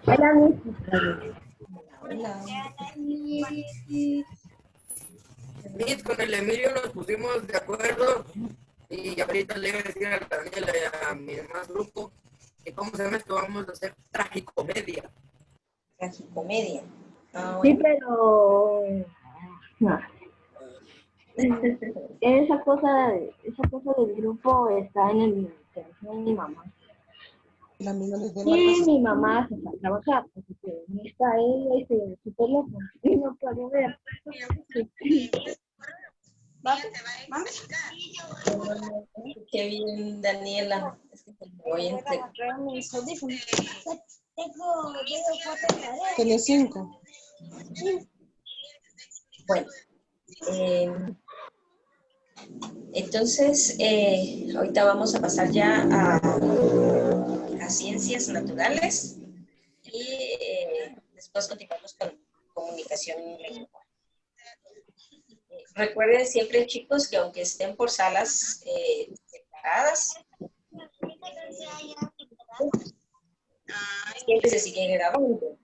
Hola, Hola. Miss, con el Emilio nos pusimos de acuerdo y ahorita le iba a decir a Daniela y a mi demás grupo que cómo se llama esto, vamos a hacer tragicomedia. Tragicomedia. Ah, sí, bueno. pero no. Esa cosa del grupo está en el teléfono de mi mamá. La amiga les dé la Y casa. mi mamá se fue a trabajar, así que no está ella en su teléfono y no puedo ver. Qué bien, Daniela. Es que voy entre... Tenés 5. Bueno, entonces, ahorita vamos a pasar ya a ciencias naturales y después continuamos con comunicación lingüística. Recuerden siempre, chicos, que aunque estén por salas separadas, siempre se sigue grabando. O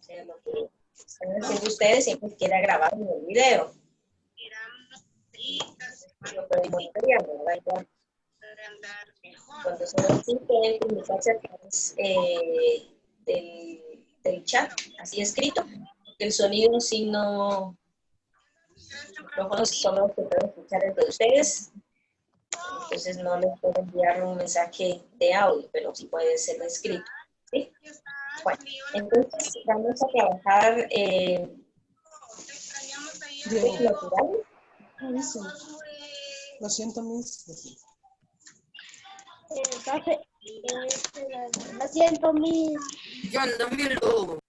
sea, lo que están haciendo ustedes siempre queda grabado en el video. Lo pueden monitorear, ¿verdad? Igual. Cuando son así, pueden comunicarse a través del chat, así escrito. El sonido, si no, los micrófonos solo se pueden escuchar entre ustedes. Entonces no les puedo enviar un mensaje de audio, pero sí puede ser escrito. ¿Sí? Bueno, entonces vamos a trabajar natural. Lo siento, Miss. Lo siento, mi. Yo ando Milo.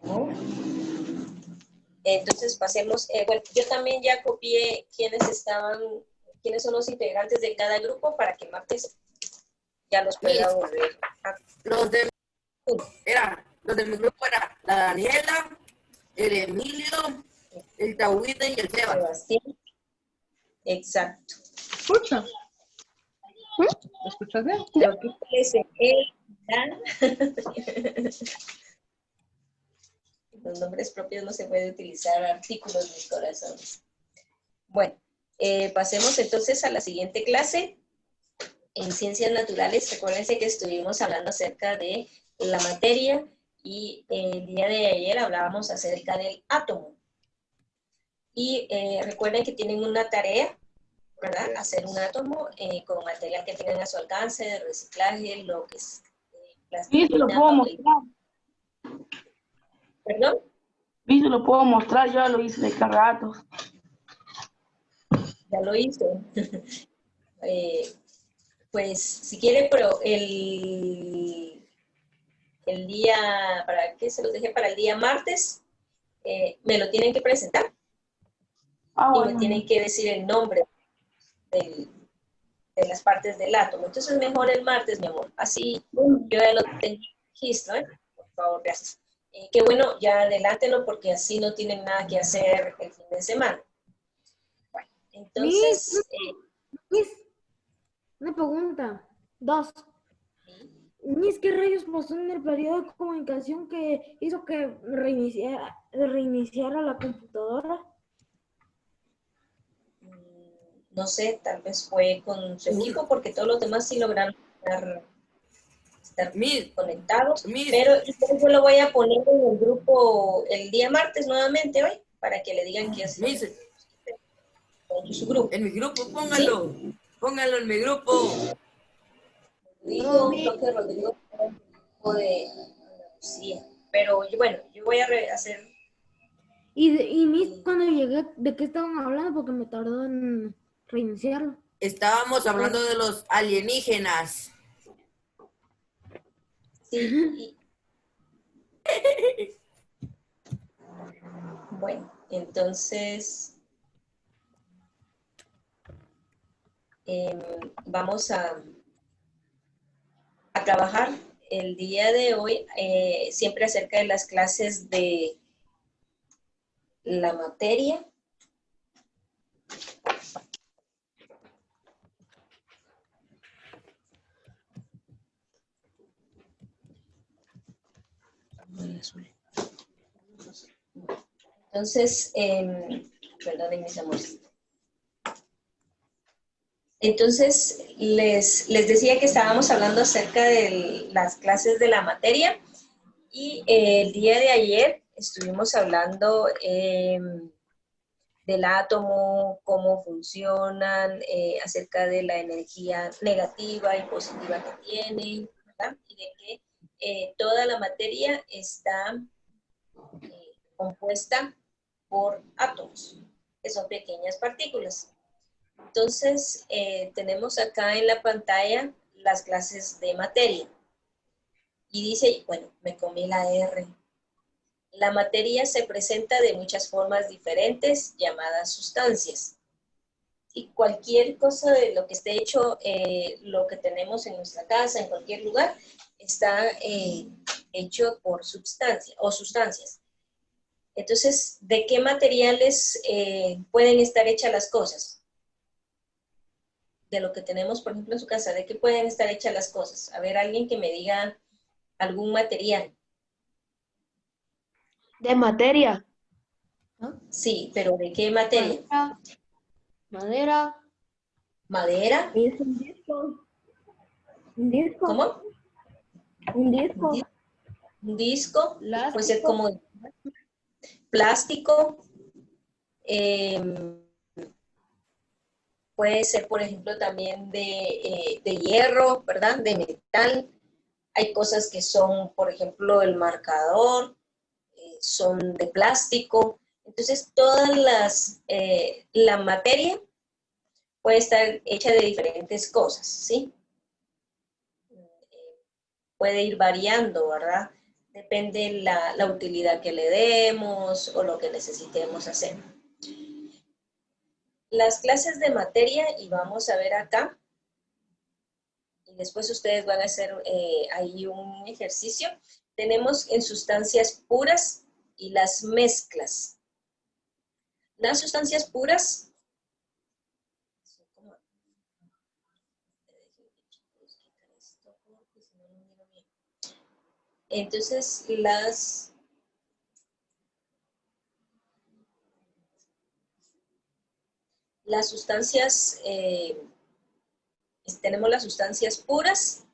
¿No? Entonces pasemos, bueno, yo también ya copié quiénes son los integrantes de cada grupo para que martes ya los pueda volver. Los de mi grupo era la Daniela, el Emilio, el Tawita y el Seba. Sebastián. Exacto. ¿Escucha? ¿Me escuchas bien? Lo que parece los nombres propios no se puede utilizar artículos, mis corazones. Bueno, pasemos entonces a la siguiente clase. En ciencias naturales, recuérdense que estuvimos hablando acerca de la materia y el día de ayer hablábamos acerca del átomo. Y recuerden que tienen una tarea, ¿verdad? Hacer un átomo con material que tengan a su alcance, de reciclaje, lo que es Sí, se lo puedo mostrar. ¿Perdón? Sí, se lo puedo mostrar, yo lo hice de rato. Ya lo hizo. Pues si quiere, pero el día, ¿para qué se los dejé? Para el día martes, me lo tienen que presentar y me Bueno. tienen que decir el nombre de las partes del átomo. Entonces mejor el martes, mi amor. Así yo ya lo tengo registro, ¿eh? Por favor, gracias. Qué bueno, ya adelántelo porque así no tienen nada que hacer el fin de semana. Bueno, entonces... Miss, una pregunta. 2. Miss, ¿qué rayos pasó en el periodo de comunicación que hizo que reiniciara la computadora? no sé, tal vez fue con su equipo porque todos los demás sí lograron estar conectados, pero yo lo voy a poner en el grupo el día martes nuevamente hoy para que le digan que hacer su grupo. En mi grupo, póngalo. ¿Sí? Póngalo en mi grupo. Rodrigo de Andalucía. Pero bueno, yo voy a hacer. Y Miss, cuando llegué, ¿de qué estaban hablando? Porque me tardó en reiniciarlo. Estábamos hablando de los alienígenas. Sí. Bueno, entonces vamos a trabajar el día de hoy siempre acerca de las clases de la materia. Entonces, perdonen mis amores. Entonces, les decía que estábamos hablando acerca de las clases de la materia y el día de ayer estuvimos hablando del átomo, cómo funcionan, acerca de la energía negativa y positiva que tienen, ¿verdad? Y de que toda la materia está compuesta por átomos, que son pequeñas partículas. Entonces, tenemos acá en la pantalla las clases de materia. Y dice, bueno, me comí la R. La materia se presenta de muchas formas diferentes, llamadas sustancias. Y cualquier cosa de lo que esté hecho, lo que tenemos en nuestra casa, en cualquier lugar, está hecho por sustancia o sustancias. Entonces, ¿de qué materiales pueden estar hechas las cosas? De lo que tenemos, por ejemplo, en su casa, ¿de qué pueden estar hechas las cosas? A ver, alguien que me diga algún material. De materia. ¿No? Sí, pero ¿de qué materia? Madera. ¿Madera? Es un disco. Un disco. ¿Cómo? Un disco. Un disco, puede ser Plástico. como plástico, puede ser, por ejemplo, también de hierro, ¿verdad? De metal. Hay cosas que son, por ejemplo, el marcador, son de plástico. Entonces, la materia puede estar hecha de diferentes cosas, ¿sí? Puede ir variando, ¿verdad? Depende la utilidad que le demos o lo que necesitemos hacer. Las clases de materia, y vamos a ver acá, y después ustedes van a hacer ahí un ejercicio. Tenemos en sustancias puras y las mezclas. Las sustancias puras, entonces las sustancias, tenemos las sustancias puras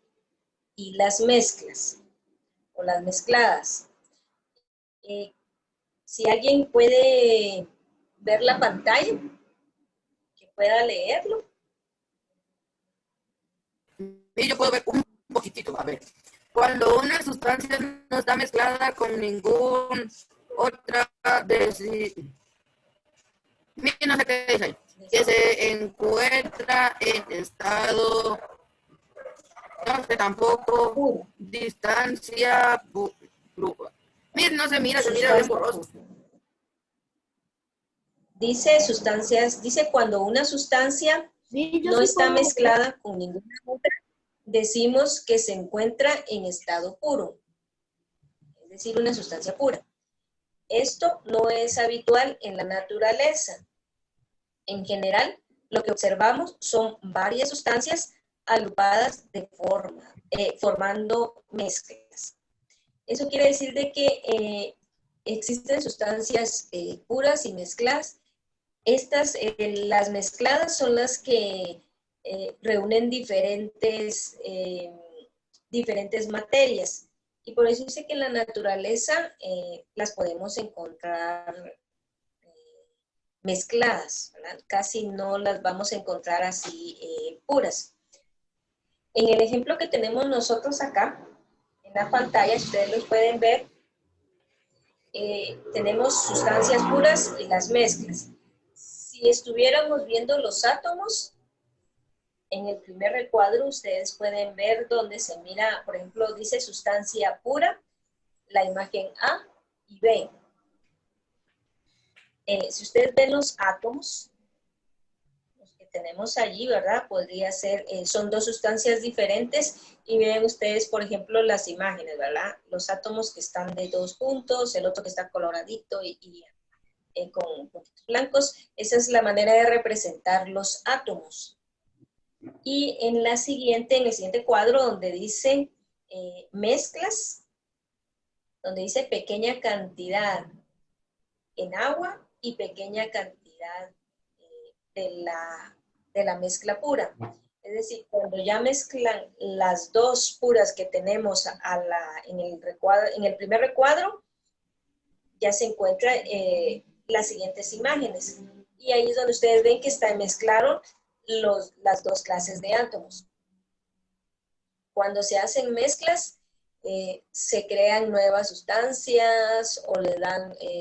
y las mezclas, o las mezcladas. Si alguien puede ver la pantalla, que pueda leerlo. Y yo puedo ver un poquitito, a ver. Cuando una sustancia no está mezclada con ningún otra mira, no sé qué dice ahí, que se encuentra en estado, no sé tampoco, Puro. distancia, mira, no se mira bien borroso. Dice sustancias, dice cuando una sustancia Sí, yo no sí está puedo. mezclada con ninguna otra, decimos que se encuentra en estado puro, es decir, una sustancia pura. Esto no es habitual en la naturaleza. En general, lo que observamos son varias sustancias agrupadas formando mezclas. Eso quiere decir de que existen sustancias puras y mezcladas. Estas, las mezcladas son las que reúnen diferentes materias. Y por eso dice que en la naturaleza las podemos encontrar mezcladas, ¿verdad? Casi no las vamos a encontrar así puras. En el ejemplo que tenemos nosotros acá, en la pantalla, ustedes los pueden ver, tenemos sustancias puras y las mezclas. Si estuviéramos viendo los átomos, en el primer recuadro ustedes pueden ver donde se mira, por ejemplo, dice sustancia pura, la imagen A y B. Si ustedes ven los átomos, los que tenemos allí, ¿verdad? Podría ser, son dos sustancias diferentes y ven ustedes, por ejemplo, las imágenes, ¿verdad? Los átomos que están de 2 puntos, el otro que está coloradito y con puntitos blancos. Esa es la manera de representar los átomos. Y en el siguiente cuadro donde dice mezclas, donde dice pequeña cantidad en agua y pequeña cantidad de la mezcla pura. Es decir, cuando ya mezclan las dos puras que tenemos en el primer recuadro, ya se encuentran las siguientes imágenes. Y ahí es donde ustedes ven que mezclaron las dos clases de átomos. Cuando se hacen mezclas, se crean nuevas sustancias o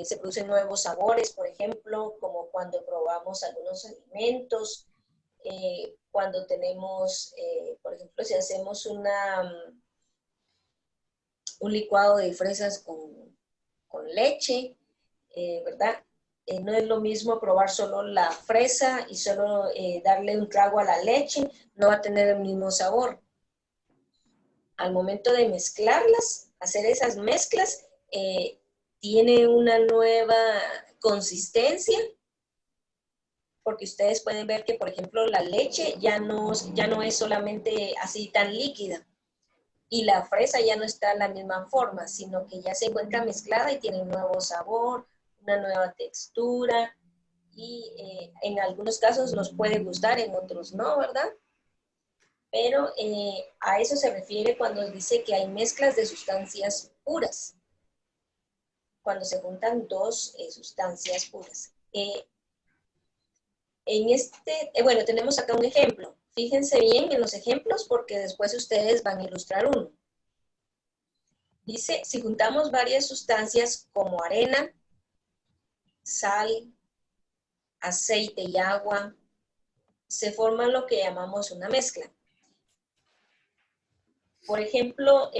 se producen nuevos sabores, por ejemplo, como cuando probamos algunos alimentos, cuando tenemos, por ejemplo, si hacemos un licuado de fresas con leche, ¿verdad? No es lo mismo probar solo la fresa y solo darle un trago a la leche, no va a tener el mismo sabor. Al momento de mezclarlas, hacer esas mezclas, tiene una nueva consistencia, porque ustedes pueden ver que, por ejemplo, la leche ya no es solamente así tan líquida, y la fresa ya no está en la misma forma, sino que ya se encuentra mezclada y tiene un nuevo sabor, una nueva textura, y en algunos casos nos puede gustar, en otros no, ¿verdad? Pero a eso se refiere cuando dice que hay mezclas de sustancias puras, cuando se juntan dos sustancias puras. Bueno, tenemos acá un ejemplo. Fíjense bien en los ejemplos porque después ustedes van a ilustrar uno. Dice, si juntamos varias sustancias como arena, sal, aceite y agua, se forma lo que llamamos una mezcla. Por ejemplo,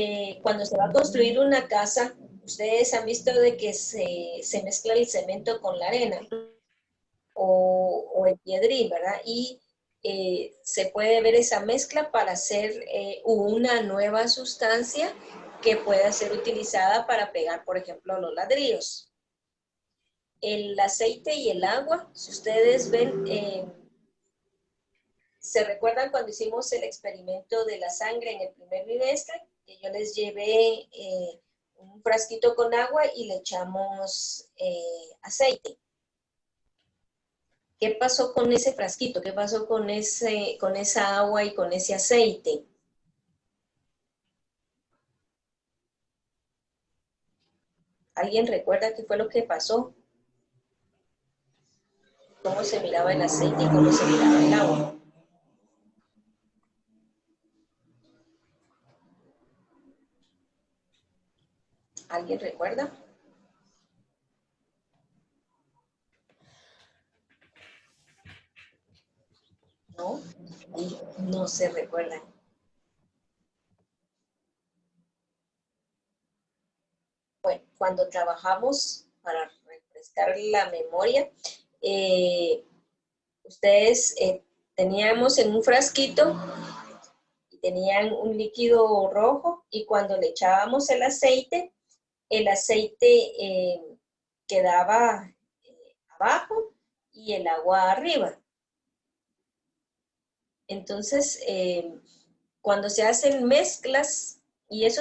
cuando se va a construir una casa, ustedes han visto de que se mezcla el cemento con la arena o el piedrín, ¿verdad? Y se puede ver esa mezcla para hacer una nueva sustancia que pueda ser utilizada para pegar, por ejemplo, los ladrillos. El aceite y el agua, si ustedes ven, ¿se recuerdan cuando hicimos el experimento de la sangre en el primer bimestre? Que yo les llevé un frasquito con agua y le echamos aceite. ¿Qué pasó con ese frasquito? ¿Qué pasó con esa agua y con ese aceite? ¿Alguien recuerda qué fue lo que pasó? ¿Cómo se miraba el aceite y cómo se miraba el agua? ¿Alguien recuerda? ¿No? No se recuerda. Bueno, cuando trabajamos para refrescar la memoria, ustedes teníamos en un frasquito y tenían un líquido rojo y cuando le echábamos el aceite quedaba abajo y el agua arriba. Entonces, cuando se hacen mezclas, y eso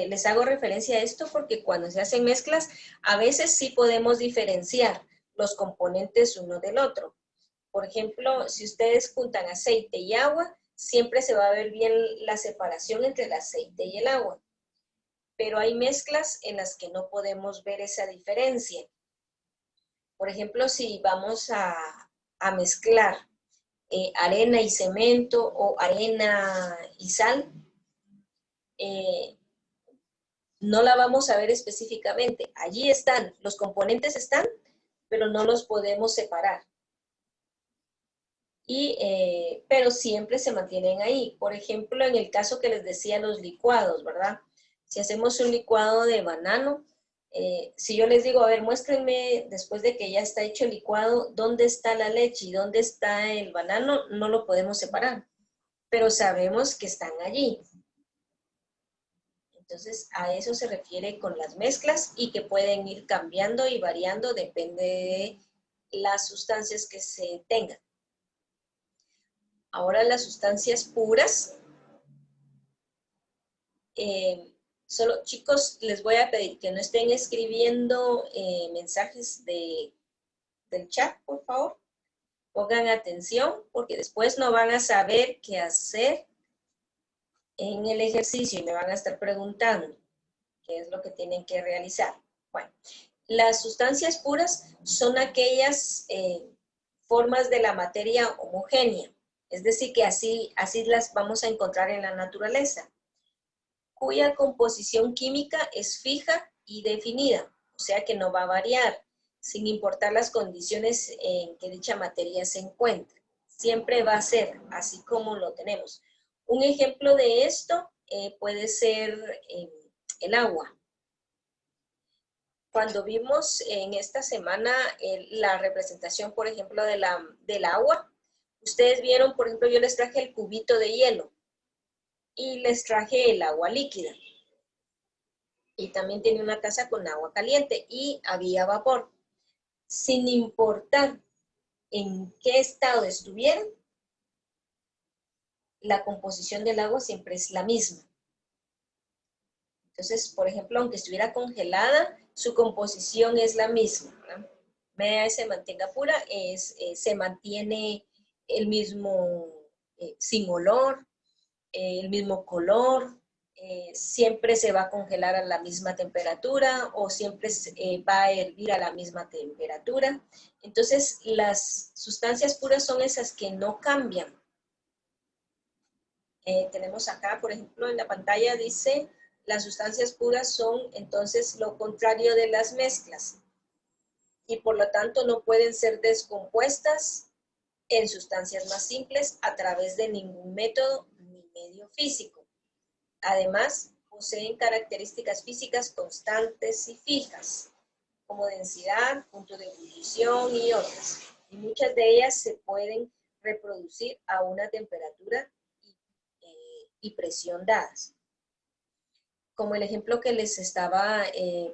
les hago referencia a esto porque cuando se hacen mezclas, a veces sí podemos diferenciar los componentes uno del otro. Por ejemplo, si ustedes juntan aceite y agua, siempre se va a ver bien la separación entre el aceite y el agua. Pero hay mezclas en las que no podemos ver esa diferencia. Por ejemplo, si vamos a mezclar arena y cemento o arena y sal, no la vamos a ver específicamente. Allí están, los componentes están, pero no los podemos separar. Pero siempre se mantienen ahí. Por ejemplo, en el caso que les decía, los licuados, ¿verdad? Si hacemos un licuado de banano, si yo les digo, a ver, muéstrenme después de que ya está hecho el licuado, dónde está la leche y dónde está el banano, no lo podemos separar, pero sabemos que están allí. Entonces, a eso se refiere con las mezclas y que pueden ir cambiando y variando, depende de las sustancias que se tengan. Ahora las sustancias puras, Solo, chicos, les voy a pedir que no estén escribiendo mensajes del chat, por favor. Pongan atención porque después no van a saber qué hacer en el ejercicio y me van a estar preguntando qué es lo que tienen que realizar. Bueno, las sustancias puras son aquellas formas de la materia homogénea, es decir, que así las vamos a encontrar en la naturaleza, cuya composición química es fija y definida, o sea que no va a variar, sin importar las condiciones en que dicha materia se encuentre. Siempre va a ser así como lo tenemos. Un ejemplo de esto puede ser el agua. Cuando vimos en esta semana la representación, por ejemplo, del agua, ustedes vieron, por ejemplo, yo les traje el cubito de hielo y les traje el agua líquida. Y también tenía una taza con agua caliente y había vapor. Sin importar en qué estado estuvieran, la composición del agua siempre es la misma. Entonces, por ejemplo, aunque estuviera congelada, su composición es la misma, ¿verdad? Media se mantenga pura, se mantiene el mismo, sin olor, el mismo color, siempre se va a congelar a la misma temperatura o siempre va a hervir a la misma temperatura. Entonces, las sustancias puras son esas que no cambian. Tenemos acá, por ejemplo, en la pantalla dice, las sustancias puras son entonces lo contrario de las mezclas y por lo tanto no pueden ser descompuestas en sustancias más simples a través de ningún método ni medio físico. Además, poseen características físicas constantes y fijas, como densidad, punto de ebullición y otras. Y muchas de ellas se pueden reproducir a una temperatura y presión dadas. Como el ejemplo que les estaba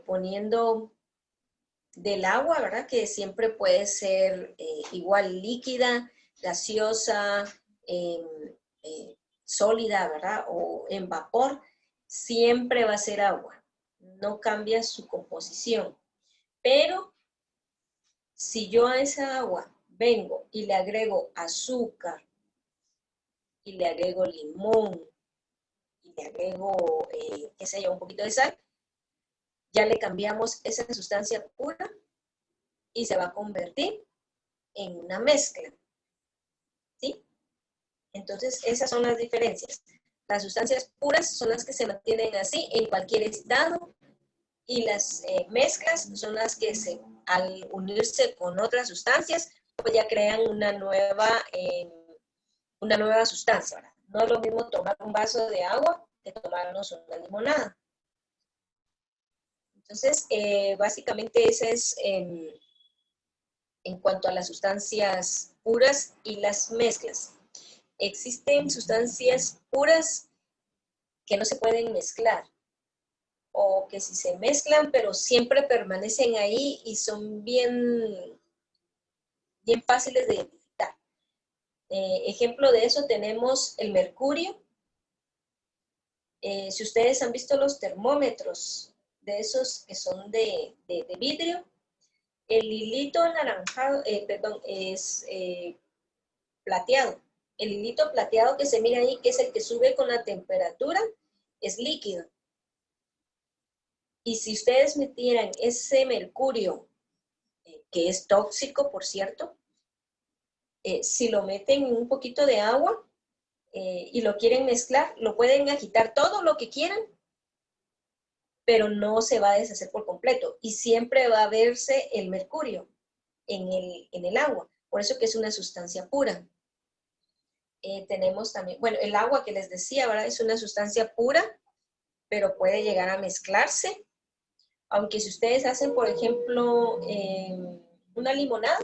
poniendo del agua, ¿verdad? Que siempre puede ser igual líquida, gaseosa, sólida, ¿verdad? O en vapor, siempre va a ser agua. No cambia su composición. Pero si yo a esa agua vengo y le agrego azúcar, y le agrego limón, y le agrego, qué sé yo, un poquito de sal, ya le cambiamos esa sustancia pura y se va a convertir en una mezcla, ¿sí? Entonces, esas son las diferencias. Las sustancias puras son las que se mantienen así en cualquier estado y las mezclas son las que al unirse con otras sustancias, pues ya crean una nueva sustancia, ¿verdad? No es lo mismo tomar un vaso de agua que tomarnos una limonada. Entonces, básicamente ese es en cuanto a las sustancias puras y las mezclas. Existen sustancias puras que no se pueden mezclar o que si se mezclan pero siempre permanecen ahí y son bien fáciles de identificar. Ejemplo de eso tenemos el mercurio. Si ustedes han visto los termómetros de esos que son de vidrio, el hilito anaranjado, es plateado. El hilito plateado que se mira ahí, que es el que sube con la temperatura, es líquido. Y si ustedes metieran ese mercurio, que es tóxico, por cierto, si lo meten en un poquito de agua y lo quieren mezclar, lo pueden agitar todo lo que quieran, pero no se va a deshacer por completo. Y siempre va a verse el mercurio en el agua. Por eso que es una sustancia pura. Tenemos también, bueno, el agua que les decía, ¿verdad? Es una sustancia pura, pero puede llegar a mezclarse. Aunque si ustedes hacen, por ejemplo, una limonada,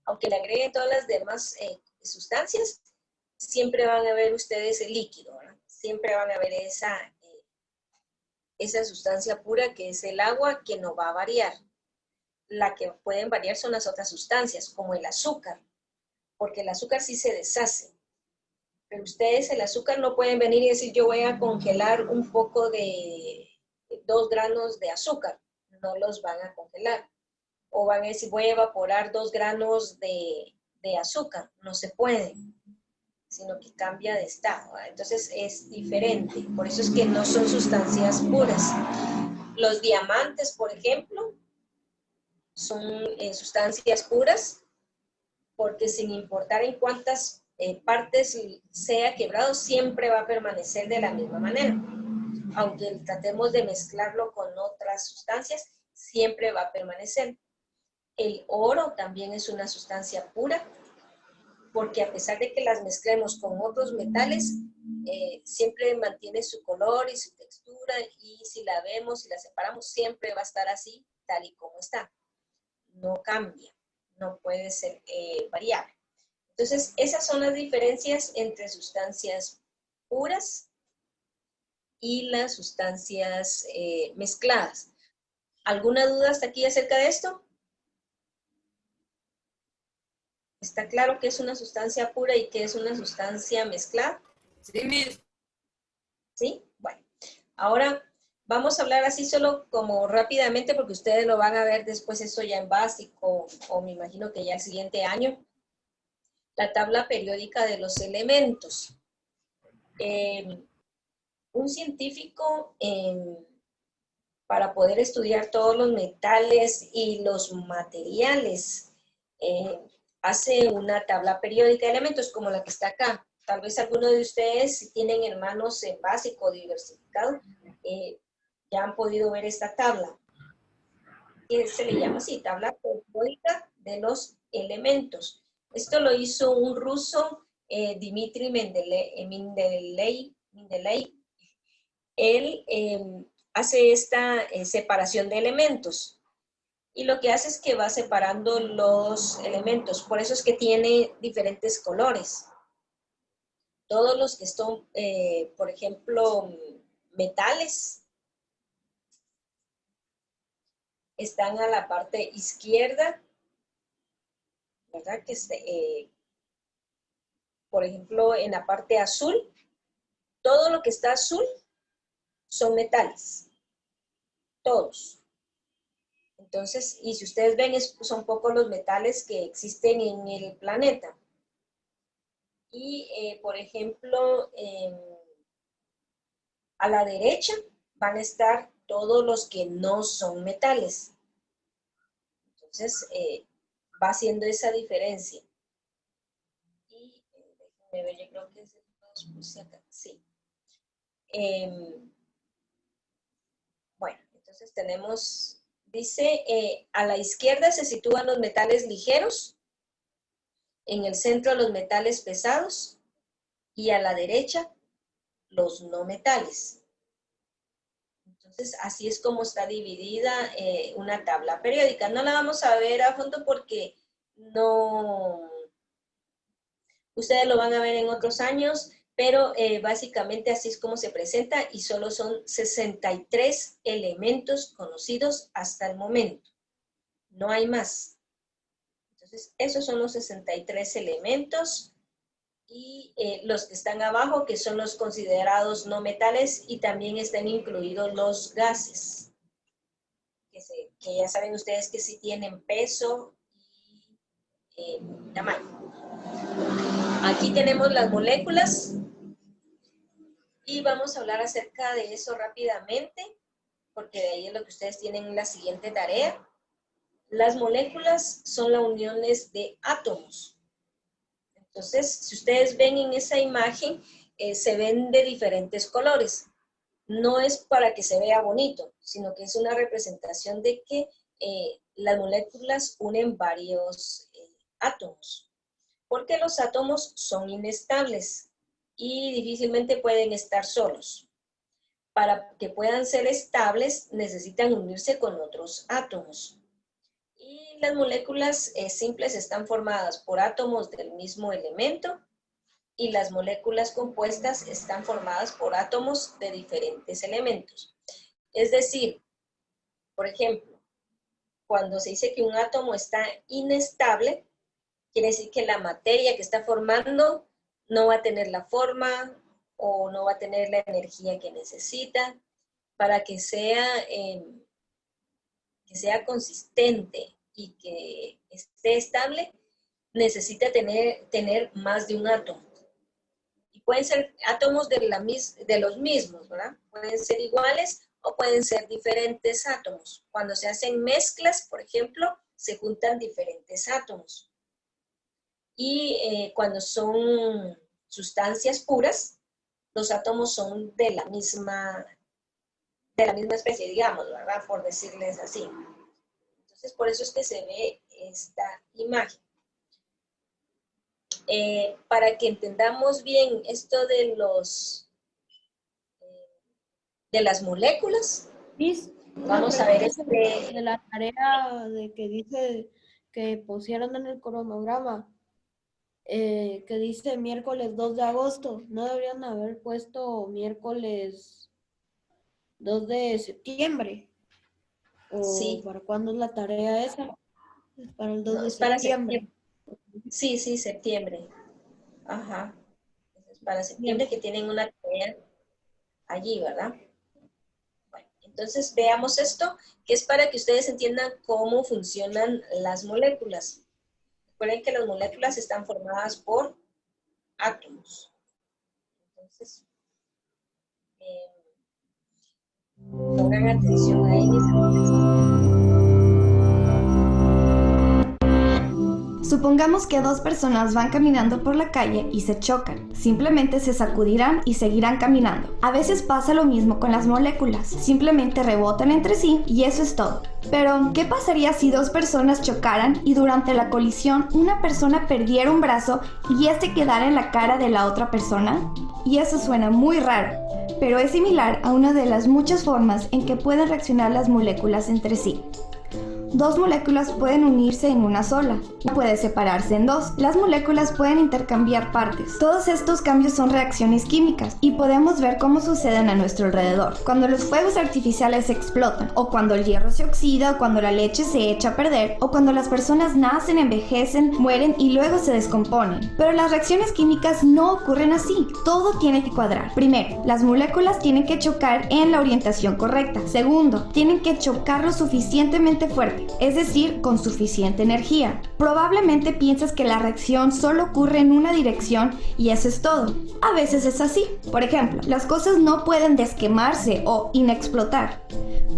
aunque le agreguen todas las demás sustancias, siempre van a ver ustedes el líquido, ¿verdad? Siempre van a ver esa sustancia pura que es el agua, que no va a variar. La que pueden variar son las otras sustancias, como el azúcar, porque el azúcar sí se deshace, Pero ustedes el azúcar no pueden venir y decir yo voy a congelar un poco de 2 granos de azúcar. No los van a congelar. O van a decir voy a evaporar 2 granos de azúcar. No se puede, sino que cambia de estado. Entonces es diferente. Por eso es que no son sustancias puras. Los diamantes, por ejemplo, son sustancias puras porque sin importar en cuántas partes sea quebrado, siempre va a permanecer de la misma manera. Aunque tratemos de mezclarlo con otras sustancias, siempre va a permanecer. El oro también es una sustancia pura, porque a pesar de que las mezclemos con otros metales, siempre mantiene su color y su textura, y si la vemos y la separamos, siempre va a estar así, tal y como está. No cambia, no puede ser variable. Entonces, esas son las diferencias entre sustancias puras y las sustancias mezcladas. ¿Alguna duda hasta aquí acerca de esto? ¿Está claro qué es una sustancia pura y qué es una sustancia mezclada? Sí, Miss. ¿Sí? Bueno, ahora vamos a hablar así solo como rápidamente porque ustedes lo van a ver después eso ya en básico o me imagino que ya el siguiente año. La tabla periódica de los elementos. Un científico, para poder estudiar todos los metales y los materiales, hace una tabla periódica de elementos como la que está acá. Tal vez algunos de ustedes, si tienen hermanos en básico diversificado, ya han podido ver esta tabla. Que se le llama así, tabla periódica de los elementos. Esto lo hizo un ruso, Dmitri Mendeley. Él hace esta separación de elementos. Y lo que hace es que va separando los elementos. Por eso es que tiene diferentes colores. Todos los que son, por ejemplo, metales, están a la parte izquierda, ¿verdad? Por ejemplo, en la parte azul, todo lo que está azul son metales, todos. Entonces, y si ustedes ven, son pocos los metales que existen en el planeta. Y, por ejemplo, a la derecha van a estar todos los que no son metales. Entonces, va haciendo esa diferencia. Y déjenme ver, yo creo que es el 2 puse acá, sí. Bueno, entonces tenemos, dice, a la izquierda se sitúan los metales ligeros, en el centro los metales pesados y a la derecha los no metales. Entonces, así es como está dividida una tabla periódica. No la vamos a ver a fondo porque no, ustedes lo van a ver en otros años, pero básicamente así es como se presenta y solo son 63 elementos conocidos hasta el momento. No hay más. Entonces, esos son los 63 elementos y los que están abajo, que son los considerados no metales, y también están incluidos los gases, que ya saben ustedes que sí tienen peso y tamaño. Aquí tenemos las moléculas y vamos a hablar acerca de eso rápidamente, porque de ahí es lo que ustedes tienen en la siguiente tarea. Las moléculas son las uniones de átomos. Entonces, si ustedes ven en esa imagen, se ven de diferentes colores. No es para que se vea bonito, sino que es una representación de que las moléculas unen varios átomos. Porque los átomos son inestables y difícilmente pueden estar solos. Para que puedan ser estables, necesitan unirse con otros átomos. Y las moléculas simples están formadas por átomos del mismo elemento y las moléculas compuestas están formadas por átomos de diferentes elementos. Es decir, por ejemplo, cuando se dice que un átomo está inestable, quiere decir que la materia que está formando no va a tener la forma o no va a tener la energía que necesita. Para que sea consistente y que esté estable, necesita tener más de un átomo. Y pueden ser átomos de los mismos, ¿verdad? Pueden ser iguales o pueden ser diferentes átomos. Cuando se hacen mezclas, por ejemplo, se juntan diferentes átomos. Y cuando son sustancias puras, los átomos son de la misma especie, digamos, ¿verdad? Por decirles así. Entonces, por eso es que se ve esta imagen. Para que entendamos bien esto de las moléculas, Miss, vamos a ver de la tarea de que dice que pusieron en el cronograma, que dice miércoles 2 de agosto. ¿No deberían haber puesto miércoles 2 de septiembre? ¿O Sí. para cuándo es la tarea esa? Es para el 2 No, de es para septiembre. Sí, septiembre. Ajá. Es para septiembre que tienen una tarea allí, ¿verdad? Bueno, entonces veamos esto, que es para que ustedes entiendan cómo funcionan las moléculas. Recuerden que las moléculas están formadas por átomos. Entonces, pongan atención a ellos. Supongamos que dos personas van caminando por la calle y se chocan. Simplemente se sacudirán y seguirán caminando. A veces pasa lo mismo con las moléculas. Simplemente rebotan entre sí y eso es todo. Pero, ¿qué pasaría si dos personas chocaran y durante la colisión una persona perdiera un brazo y este quedara en la cara de la otra persona? Y eso suena muy raro, pero es similar a una de las muchas formas en que pueden reaccionar las moléculas entre sí. Dos moléculas pueden unirse en una sola, puede separarse en dos. Las moléculas pueden intercambiar partes. Todos estos cambios son reacciones químicas y podemos ver cómo suceden a nuestro alrededor. Cuando los fuegos artificiales explotan, o cuando el hierro se oxida, o cuando la leche se echa a perder, o cuando las personas nacen, envejecen, mueren y luego se descomponen. Pero las reacciones químicas no ocurren así. Todo tiene que cuadrar. Primero, las moléculas tienen que chocar en la orientación correcta. Segundo, tienen que chocar lo suficientemente fuerte, es decir, con suficiente energía. Probablemente piensas que la reacción solo ocurre en una dirección y eso es todo. A veces es así. Por ejemplo, las cosas no pueden desquemarse o inexplotar.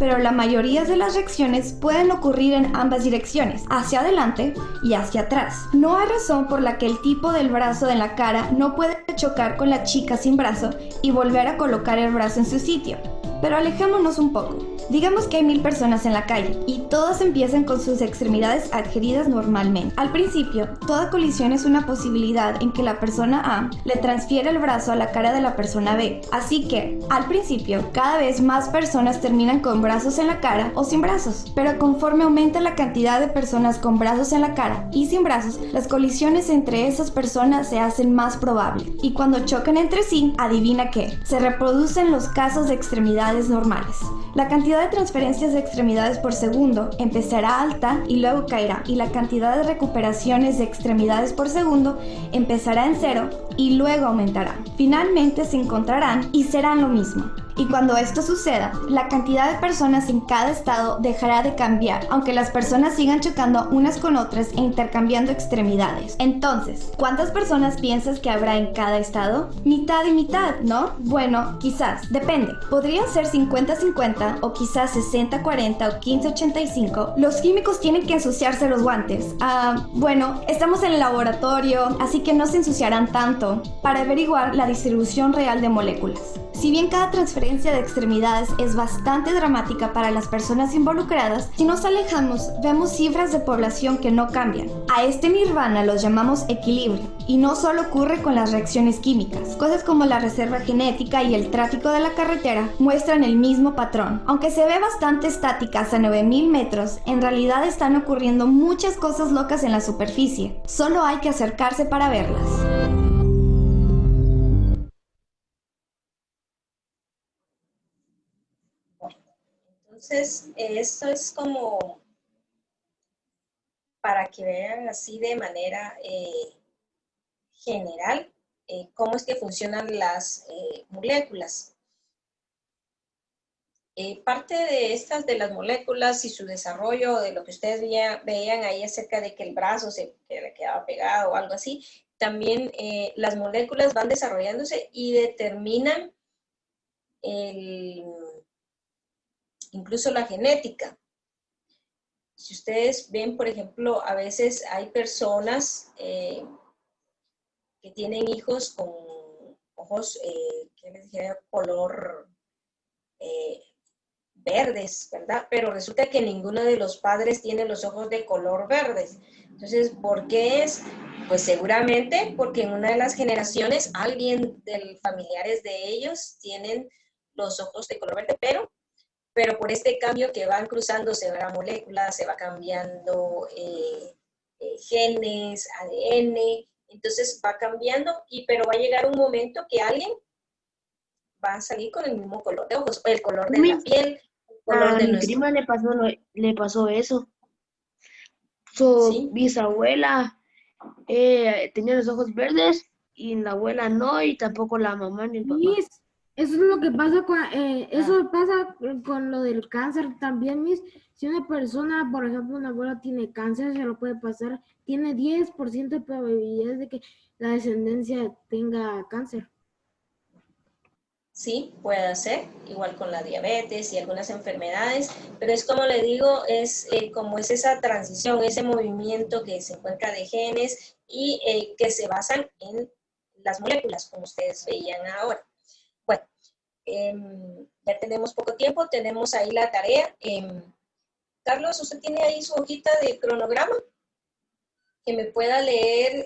Pero la mayoría de las reacciones pueden ocurrir en ambas direcciones, hacia adelante y hacia atrás. No hay razón por la que el tipo del brazo en la cara no puede chocar con la chica sin brazo y volver a colocar el brazo en su sitio. Pero alejémonos un poco. Digamos que hay 1000 personas en la calle y todas empiezan con sus extremidades adheridas normalmente. Al principio, toda colisión es una posibilidad en que la persona A le transfiere el brazo a la cara de la persona B. Así que, al principio, cada vez más personas terminan con brazos en la cara o sin brazos. Pero conforme aumenta la cantidad de personas con brazos en la cara y sin brazos, las colisiones entre esas personas se hacen más probables. Y cuando chocan entre sí, adivina qué, se reproducen los casos de extremidades normales. La cantidad de transferencias de extremidades por segundo empezará alta y luego caerá, y la cantidad de recuperaciones de extremidades por segundo empezará en 0 y luego aumentará. Finalmente se encontrarán y serán lo mismo. Y cuando esto suceda, la cantidad de personas en cada estado dejará de cambiar, aunque las personas sigan chocando unas con otras e intercambiando extremidades. Entonces, ¿cuántas personas piensas que habrá en cada estado? Mitad y mitad, ¿no? Bueno, quizás, depende. Podrían ser 50-50 o quizás 60-40 o 15-85. Los químicos tienen que ensuciarse los guantes. Bueno, estamos en el laboratorio, así que no se ensuciarán tanto para averiguar la distribución real de moléculas. Si bien cada transferencia de extremidades es bastante dramática para las personas involucradas, si nos alejamos, vemos cifras de población que no cambian. A este nirvana los llamamos equilibrio, y no solo ocurre con las reacciones químicas. Cosas como la reserva genética y el tráfico de la carretera muestran el mismo patrón. Aunque se ve bastante estática hasta 9000 metros, en realidad están ocurriendo muchas cosas locas en la superficie. Solo hay que acercarse para verlas. Entonces, esto es como para que vean así de manera general cómo es que funcionan las moléculas. Parte de de las moléculas y su desarrollo, de lo que ustedes veían ahí acerca de que el brazo que le quedaba pegado o algo así, también las moléculas van desarrollándose y determinan incluso la genética. Si ustedes ven, por ejemplo, a veces hay personas que tienen hijos con ojos, ¿qué les dijera? Color verdes, ¿verdad? Pero resulta que ninguno de los padres tiene los ojos de color verdes. Entonces, ¿por qué es? Pues seguramente porque en una de las generaciones alguien de los familiares de ellos tienen los ojos de color verde, pero por este cambio que van cruzándose la molécula, se va cambiando genes, ADN, entonces va cambiando, pero va a llegar un momento que alguien va a salir con el mismo color de ojos, el color de la piel, el color A de mi nuestro... prima le pasó eso. Su ¿Sí? bisabuela tenía los ojos verdes y la abuela no, y tampoco la mamá ni el papá. Miss, eso es lo que pasa eso pasa con lo del cáncer también, Miss. Si una persona, por ejemplo, una abuela tiene cáncer, se lo puede pasar, tiene 10% de probabilidades de que la descendencia tenga cáncer. Sí, puede ser, igual con la diabetes y algunas enfermedades, pero es como le digo, es como es esa transición, ese movimiento que se encuentra de genes y que se basan en las moléculas, como ustedes veían ahora. Bueno, ya tenemos poco tiempo, tenemos ahí la tarea. Carlos, ¿usted tiene ahí su hojita de cronograma? Que me pueda leer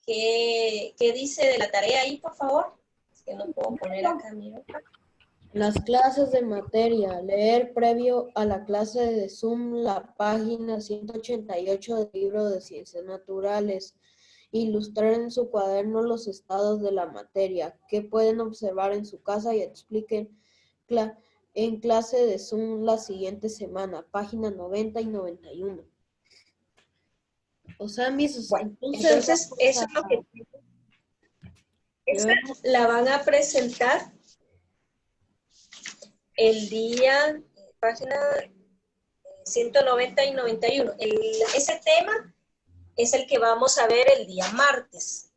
qué dice de la tarea ahí, por favor. Que no puedo poner acá, mira. Las clases de materia. Leer previo a la clase de Zoom la página 188 del libro de Ciencias Naturales. Ilustrar en su cuaderno los estados de la materia que pueden observar en su casa y expliquen en clase de Zoom la siguiente semana. Página 90 y 91. O sea, Bueno, entonces eso es lo que... Esta la van a presentar el día, página 190 y 91. Ese tema es el que vamos a ver el día martes.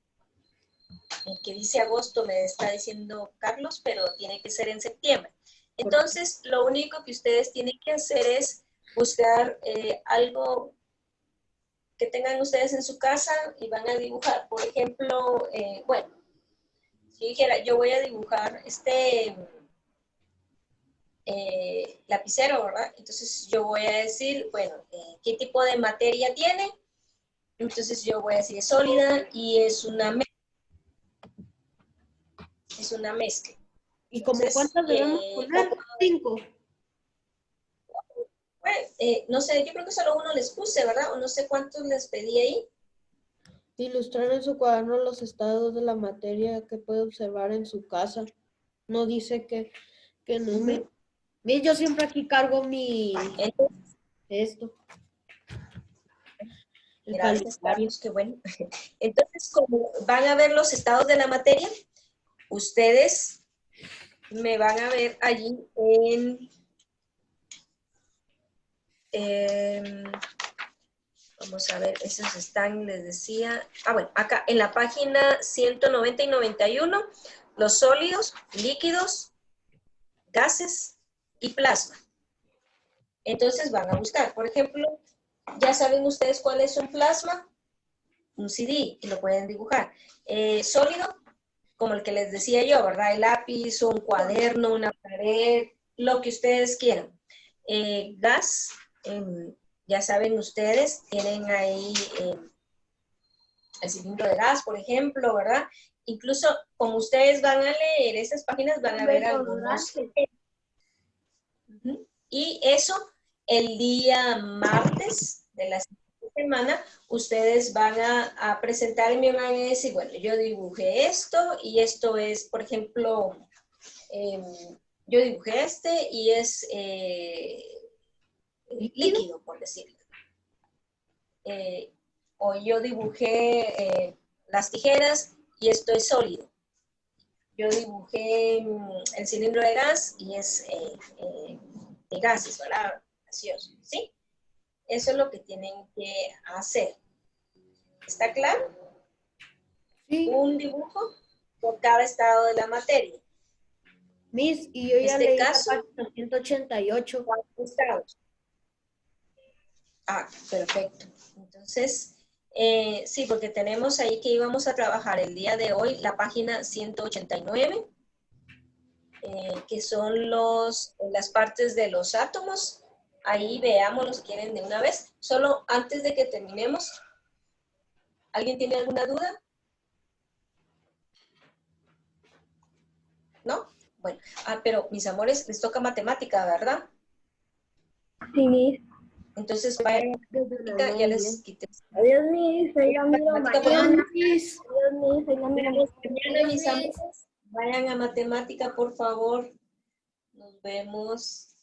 El que dice agosto me está diciendo Carlos, pero tiene que ser en septiembre. Entonces, lo único que ustedes tienen que hacer es buscar algo que tengan ustedes en su casa y van a dibujar. Por ejemplo, bueno, si dijera, yo voy a dibujar lapicero, ¿verdad? Entonces yo voy a decir, bueno, ¿qué tipo de materia tiene? Entonces yo voy a decir, es sólida y es una mezcla. Es una mezcla. ¿Y como Entonces, cuántas debemos poner? 5. Bueno, no sé, yo creo que solo uno les puse, ¿verdad? O no sé cuántos les pedí ahí. Ilustrar en su cuaderno los estados de la materia que puede observar en su casa. No dice que no Yo siempre aquí cargo esto. El Gracias, calendario. Carlos, qué bueno. Entonces, como van a ver los estados de la materia, ustedes me van a ver allí vamos a ver, esos están, les decía, bueno, acá en la página 190 y 91, los sólidos, líquidos, gases y plasma. Entonces van a buscar, por ejemplo, ya saben ustedes cuál es un plasma, un CD, y lo pueden dibujar. Sólido, como el que les decía yo, ¿verdad? El lápiz, un cuaderno, una pared, lo que ustedes quieran. Gas, ya saben ustedes, tienen ahí el cilindro de gas, por ejemplo, ¿verdad? Incluso como ustedes van a leer esas páginas, van a ver algunos. Y eso, el día martes de la semana, ustedes van a presentar y me van a decir, bueno, yo dibujé esto y esto es, por ejemplo, yo dibujé y es líquido, por decirlo. O yo dibujé las tijeras y esto es sólido. Yo dibujé el cilindro de gas y es de gases, ¿verdad? Gaseoso, ¿sí? Eso es lo que tienen que hacer. ¿Está claro? Sí, Un dibujo por cada estado de la materia. Miss, y yo En ya este leí caso, la página 188. 4 estados. Ah, perfecto. Entonces, sí, porque tenemos ahí que íbamos a trabajar el día de hoy la página 189, que son las partes de los átomos. Ahí veámoslos si quieren de una vez. Solo antes de que terminemos, ¿alguien tiene alguna duda? ¿No? Bueno, pero mis amores, les toca matemática, ¿verdad? Sí, Miss. Entonces, vayan a matemática, ya les quité. Adiós, Miss. Ahí la miro Matemática, mañana. Miss. Adiós, Miss. Ahí la miro Mañana, mis amores, vayan a matemática, por favor. Nos vemos.